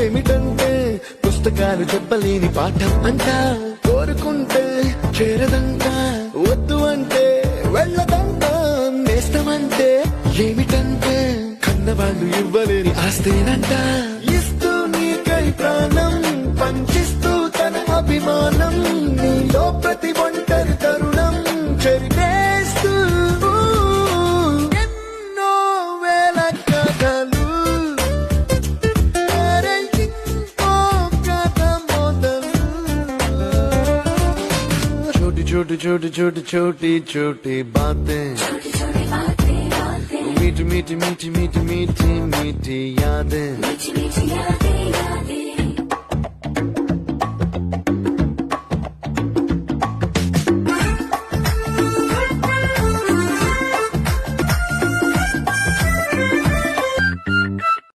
ఏమిటంటే పుస్తకాలు చెప్పలేని పాఠం అంట, కోరుకుంటే చేరదంట, వద్దు అంటే వెళ్ళదంట, నేస్తమంటే ఏమిటంటే కన్నవాళ్ళు ఇవ్వలేని ఆస్తేనంట, ఇస్తూ నీకై ప్రాణం పంచిస్తూ తన అభిమానం, నీలో ప్రతి ఒంటరి తరుణం చెరిపేస్తూ ఎన్నో వేల కథలు, అరే ఇంకో కథ మొదలు. छोटी छोटी छोटी छोटी छोटी छोटी बातें, मीठी मीठी मीठी मीठी मीठी मीठी यादें.